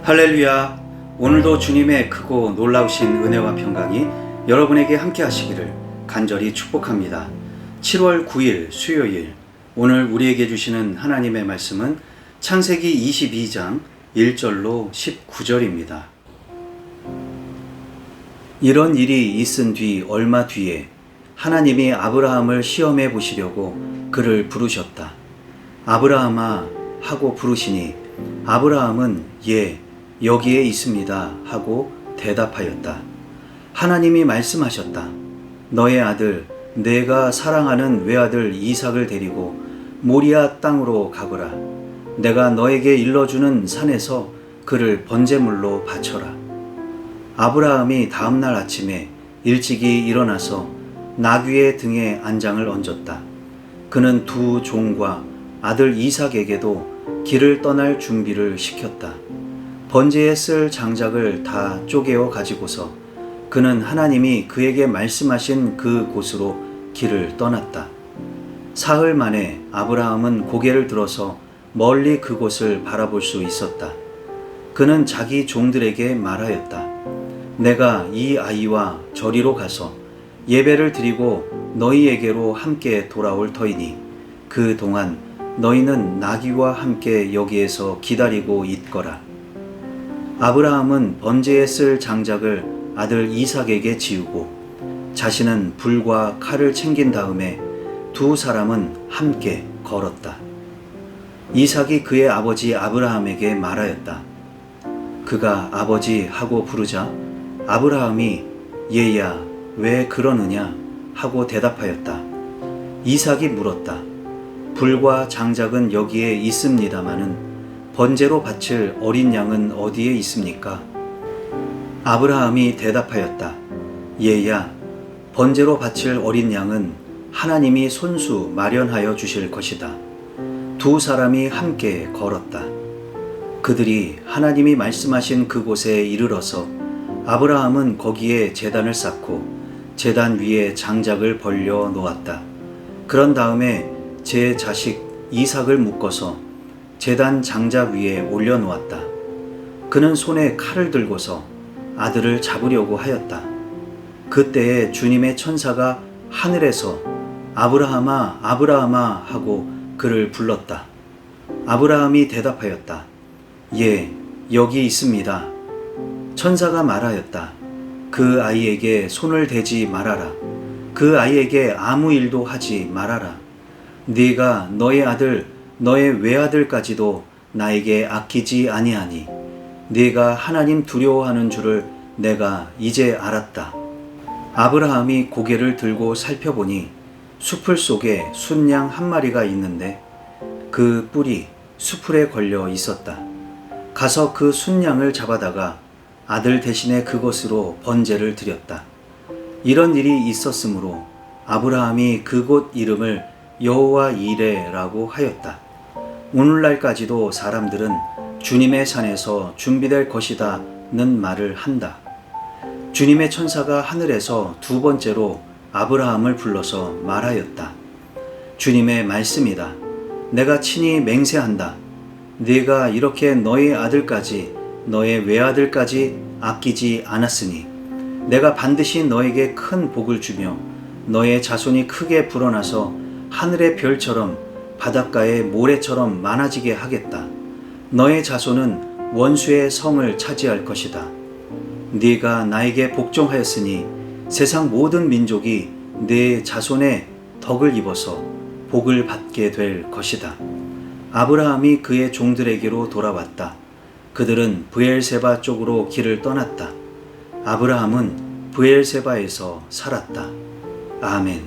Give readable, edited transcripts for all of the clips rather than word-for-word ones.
할렐루야. 오늘도 주님의 크고 놀라우신 은혜와 평강이 여러분에게 함께 하시기를 간절히 축복합니다. 7월 9일 수요일, 오늘 우리에게 주시는 하나님의 말씀은 창세기 22장 1절로 19절입니다. 이런 일이 있은 뒤 얼마 뒤에 하나님이 아브라함을 시험해 보시려고 그를 부르셨다. 아브라함아 하고 부르시니 아브라함은 예, 여기에 있습니다 하고 대답하였다. 하나님이 말씀하셨다. 너의 아들, 내가 사랑하는 외아들 이삭을 데리고 모리아 땅으로 가거라. 내가 너에게 일러주는 산에서 그를 번제물로 바쳐라. 아브라함이 다음날 아침에 일찍이 일어나서 나귀의 등에 안장을 얹었다. 그는 두 종과 아들 이삭에게도 길을 떠날 준비를 시켰다. 번제에 쓸 장작을 다 쪼개어 가지고서 그는 하나님이 그에게 말씀하신 그 곳으로 길을 떠났다. 사흘 만에 아브라함은 고개를 들어서 멀리 그곳을 바라볼 수 있었다. 그는 자기 종들에게 말하였다. 내가 이 아이와 저리로 가서 예배를 드리고 너희에게로 함께 돌아올 터이니 그 동안 너희는 나귀와 함께 여기에서 기다리고 있거라. 아브라함은 번제에 쓸 장작을 아들 이삭에게 지우고 자신은 불과 칼을 챙긴 다음에 두 사람은 함께 걸었다. 이삭이 그의 아버지 아브라함에게 말하였다. 그가 아버지 하고 부르자 아브라함이 얘야 왜 그러느냐 하고 대답하였다. 이삭이 물었다. 불과 장작은 여기에 있습니다마는 번제로 바칠 어린 양은 어디에 있습니까? 아브라함이 대답하였다. 얘야, 번제로 바칠 어린 양은 하나님이 손수 마련하여 주실 것이다. 두 사람이 함께 걸었다. 그들이 하나님이 말씀하신 그곳에 이르러서 아브라함은 거기에 제단을 쌓고 제단 위에 장작을 벌려 놓았다. 그런 다음에 제 자식 이삭을 묶어서 제단 장작 위에 올려놓았다. 그는 손에 칼을 들고서 아들을 잡으려고 하였다. 그때에 주님의 천사가 하늘에서 아브라함아 아브라함아 하고 그를 불렀다. 아브라함이 대답하였다. 예, 여기 있습니다. 천사가 말하였다. 그 아이에게 손을 대지 말아라. 그 아이에게 아무 일도 하지 말아라. 네가 너의 아들 너의 외아들까지도 나에게 아끼지 아니하니 네가 하나님 두려워하는 줄을 내가 이제 알았다. 아브라함이 고개를 들고 살펴보니 수풀 속에 순양 한 마리가 있는데 그 뿔이 수풀에 걸려 있었다. 가서 그 순양을 잡아다가 아들 대신에 그곳으로 번제를 드렸다. 이런 일이 있었으므로 아브라함이 그곳 이름을 여호와 이레라고 하였다. 오늘날까지도 사람들은 주님의 산에서 준비될 것이다는 말을 한다. 주님의 천사가 하늘에서 두 번째로 아브라함을 불러서 말하였다. 주님의 말씀이다. 내가 친히 맹세한다. 네가 이렇게 너의 아들까지 너의 외아들까지 아끼지 않았으니 내가 반드시 너에게 큰 복을 주며 너의 자손이 크게 불어나서 하늘의 별처럼 바닷가의 모래처럼 많아지게 하겠다. 너의 자손은 원수의 성을 차지할 것이다. 네가 나에게 복종하였으니 세상 모든 민족이 네 자손의 덕을 입어서 복을 받게 될 것이다. 아브라함이 그의 종들에게로 돌아왔다. 그들은 브엘세바 쪽으로 길을 떠났다. 아브라함은 브엘세바에서 살았다. 아멘.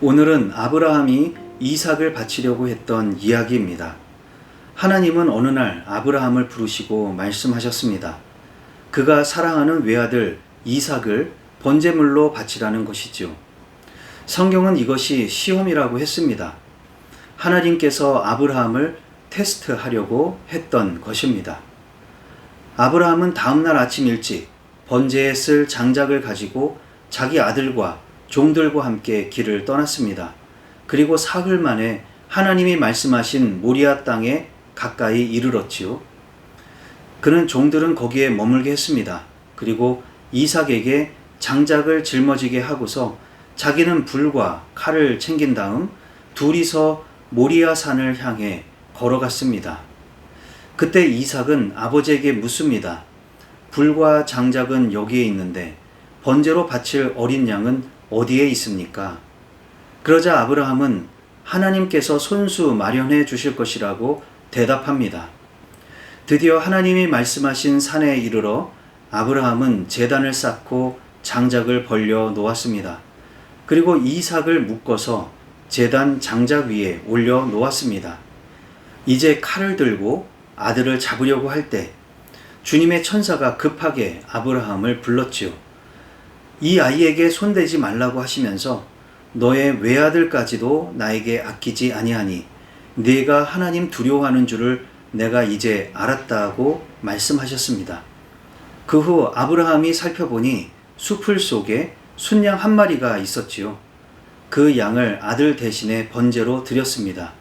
오늘은 아브라함이 이삭을 바치려고 했던 이야기입니다. 하나님은 어느 날 아브라함을 부르시고 말씀하셨습니다. 그가 사랑하는 외아들 이삭을 번제물로 바치라는 것이죠. 성경은 이것이 시험이라고 했습니다. 하나님께서 아브라함을 테스트하려고 했던 것입니다. 아브라함은 다음날 아침 일찍 번제에 쓸 장작을 가지고 자기 아들과 종들과 함께 길을 떠났습니다. 그리고 사흘 만에 하나님이 말씀하신 모리아 땅에 가까이 이르렀지요. 그는 종들은 거기에 머물게 했습니다. 그리고 이삭에게 장작을 짊어지게 하고서 자기는 불과 칼을 챙긴 다음 둘이서 모리아 산을 향해 걸어갔습니다. 그때 이삭은 아버지에게 묻습니다. 불과 장작은 여기에 있는데 번제로 바칠 어린 양은 어디에 있습니까? 그러자 아브라함은 하나님께서 손수 마련해 주실 것이라고 대답합니다. 드디어 하나님이 말씀하신 산에 이르러 아브라함은 제단을 쌓고 장작을 벌려 놓았습니다. 그리고 이삭을 묶어서 제단 장작 위에 올려 놓았습니다. 이제 칼을 들고 아들을 잡으려고 할 때 주님의 천사가 급하게 아브라함을 불렀지요. 이 아이에게 손대지 말라고 하시면서 너의 외아들까지도 나에게 아끼지 아니하니 네가 하나님 두려워하는 줄을 내가 이제 알았다고 말씀하셨습니다. 그 후 아브라함이 살펴보니 수풀 속에 순양 한 마리가 있었지요. 그 양을 아들 대신에 번제로 드렸습니다.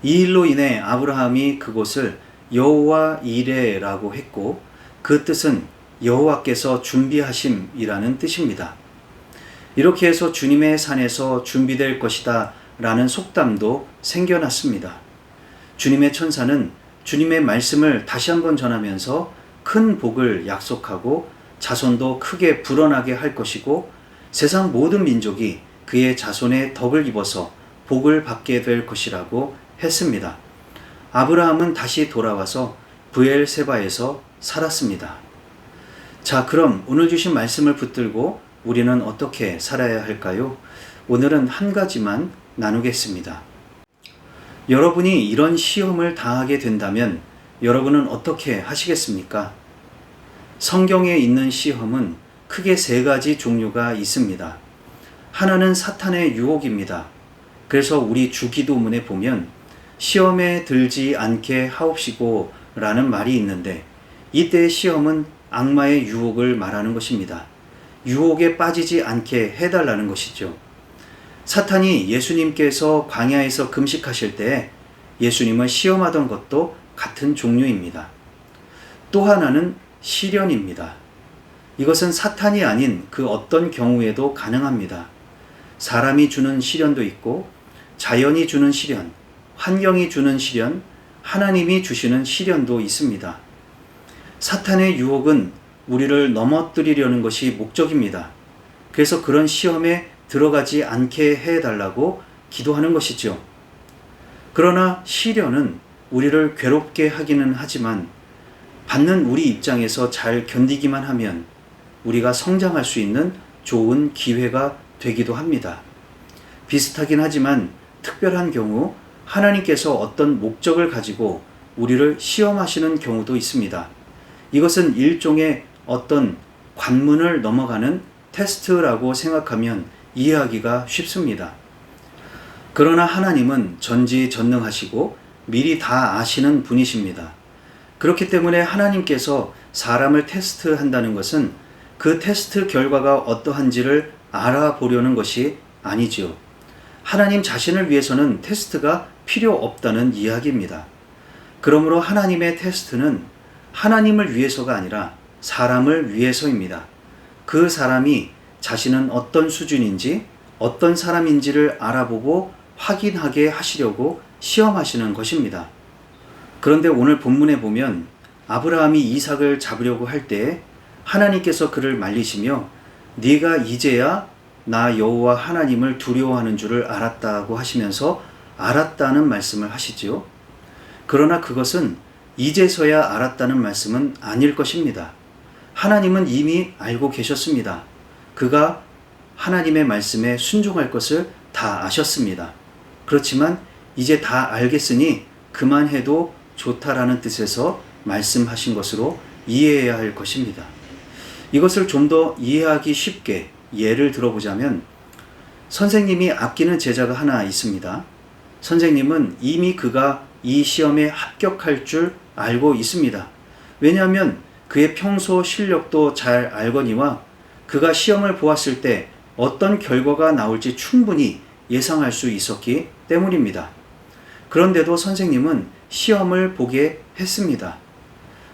이 일로 인해 아브라함이 그곳을 여호와 이레라고 했고 그 뜻은 여호와께서 준비하심이라는 뜻입니다. 이렇게 해서 주님의 산에서 준비될 것이다 라는 속담도 생겨났습니다. 주님의 천사는 주님의 말씀을 다시 한번 전하면서 큰 복을 약속하고 자손도 크게 불어나게 할 것이고 세상 모든 민족이 그의 자손의 덕을 입어서 복을 받게 될 것이라고 했습니다. 아브라함은 다시 돌아와서 브엘세바에서 살았습니다. 자, 그럼 오늘 주신 말씀을 붙들고 우리는 어떻게 살아야 할까요? 오늘은 한 가지만 나누겠습니다. 여러분이 이런 시험을 당하게 된다면 여러분은 어떻게 하시겠습니까? 성경에 있는 시험은 크게 세 가지 종류가 있습니다. 하나는 사탄의 유혹입니다. 그래서 우리 주기도문에 보면 시험에 들지 않게 하옵시고 라는 말이 있는데 이때의 시험은 악마의 유혹을 말하는 것입니다. 유혹에 빠지지 않게 해달라는 것이죠. 사탄이 예수님께서 광야에서 금식하실 때 예수님을 시험하던 것도 같은 종류입니다. 또 하나는 시련입니다. 이것은 사탄이 아닌 그 어떤 경우에도 가능합니다. 사람이 주는 시련도 있고 자연이 주는 시련, 환경이 주는 시련, 하나님이 주시는 시련도 있습니다. 사탄의 유혹은 우리를 넘어뜨리려는 것이 목적입니다. 그래서 그런 시험에 들어가지 않게 해달라고 기도하는 것이죠. 그러나 시련은 우리를 괴롭게 하기는 하지만 받는 우리 입장에서 잘 견디기만 하면 우리가 성장할 수 있는 좋은 기회가 되기도 합니다. 비슷하긴 하지만 특별한 경우 하나님께서 어떤 목적을 가지고 우리를 시험하시는 경우도 있습니다. 이것은 일종의 어떤 관문을 넘어가는 테스트라고 생각하면 이해하기가 쉽습니다. 그러나 하나님은 전지전능하시고 미리 다 아시는 분이십니다. 그렇기 때문에 하나님께서 사람을 테스트한다는 것은 그 테스트 결과가 어떠한지를 알아보려는 것이 아니지요. 하나님 자신을 위해서는 테스트가 필요 없다는 이야기입니다. 그러므로 하나님의 테스트는 하나님을 위해서가 아니라 사람을 위해서입니다. 그 사람이 자신은 어떤 수준인지 어떤 사람인지를 알아보고 확인하게 하시려고 시험하시는 것입니다. 그런데 오늘 본문에 보면 아브라함이 이삭을 잡으려고 할 때 하나님께서 그를 말리시며 네가 이제야 나 여호와 하나님을 두려워하는 줄을 알았다고 하시면서 알았다는 말씀을 하시지요. 그러나 그것은 이제서야 알았다는 말씀은 아닐 것입니다. 하나님은 이미 알고 계셨습니다. 그가 하나님의 말씀에 순종할 것을 다 아셨습니다. 그렇지만 이제 다 알겠으니 그만해도 좋다라는 뜻에서 말씀하신 것으로 이해해야 할 것입니다. 이것을 좀 더 이해하기 쉽게 예를 들어보자면 선생님이 아끼는 제자가 하나 있습니다. 선생님은 이미 그가 이 시험에 합격할 줄 알고 있습니다. 왜냐하면 그의 평소 실력도 잘 알거니와 그가 시험을 보았을 때 어떤 결과가 나올지 충분히 예상할 수 있었기 때문입니다. 그런데도 선생님은 시험을 보게 했습니다.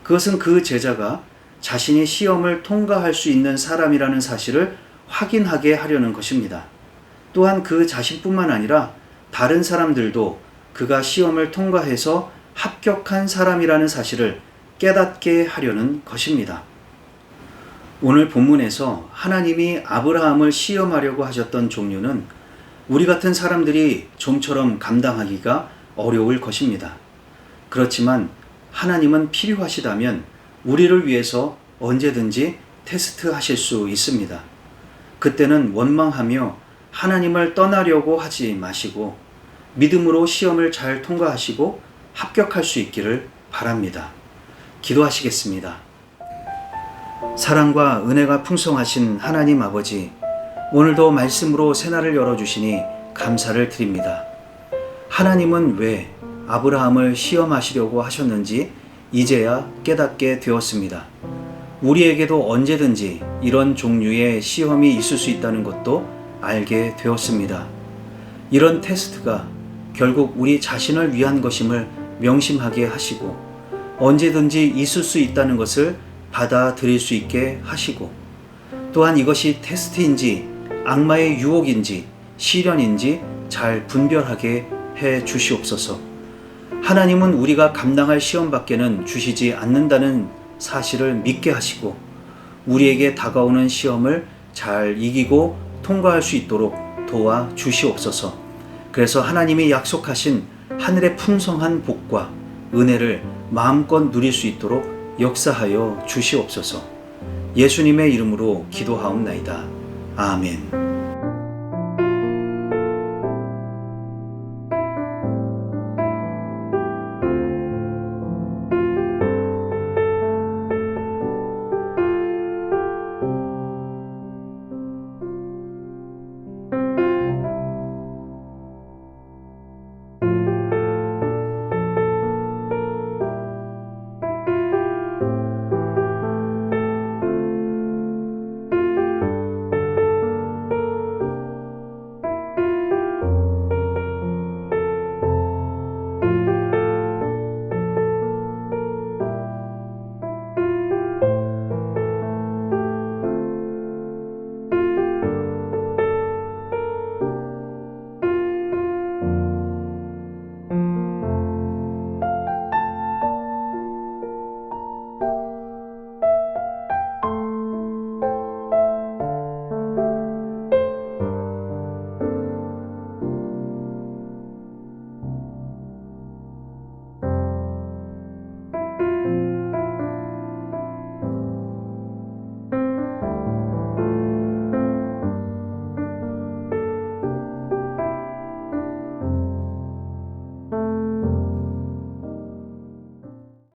그것은 그 제자가 자신이 시험을 통과할 수 있는 사람이라는 사실을 확인하게 하려는 것입니다. 또한 그 자신뿐만 아니라 다른 사람들도 그가 시험을 통과해서 합격한 사람이라는 사실을 깨닫게 하려는 것입니다. 오늘 본문에서 하나님이 아브라함을 시험하려고 하셨던 종류는 우리 같은 사람들이 좀처럼 감당하기가 어려울 것입니다. 그렇지만 하나님은 필요하시다면 우리를 위해서 언제든지 테스트하실 수 있습니다. 그때는 원망하며 하나님을 떠나려고 하지 마시고 믿음으로 시험을 잘 통과하시고 합격할 수 있기를 바랍니다. 기도하시겠습니다. 사랑과 은혜가 풍성하신 하나님 아버지, 오늘도 말씀으로 새날을 열어주시니 감사를 드립니다. 하나님은 왜 아브라함을 시험하시려고 하셨는지 이제야 깨닫게 되었습니다. 우리에게도 언제든지 이런 종류의 시험이 있을 수 있다는 것도 알게 되었습니다. 이런 테스트가 결국 우리 자신을 위한 것임을 명심하게 하시고 언제든지 있을 수 있다는 것을 받아들일 수 있게 하시고 또한 이것이 테스트인지 악마의 유혹인지 시련인지 잘 분별하게 해 주시옵소서. 하나님은 우리가 감당할 시험밖에는 주시지 않는다는 사실을 믿게 하시고 우리에게 다가오는 시험을 잘 이기고 통과할 수 있도록 도와 주시옵소서. 그래서 하나님이 약속하신 하늘의 풍성한 복과 은혜를 마음껏 누릴 수 있도록 역사하여 주시옵소서. 예수님의 이름으로 기도하옵나이다. 아멘.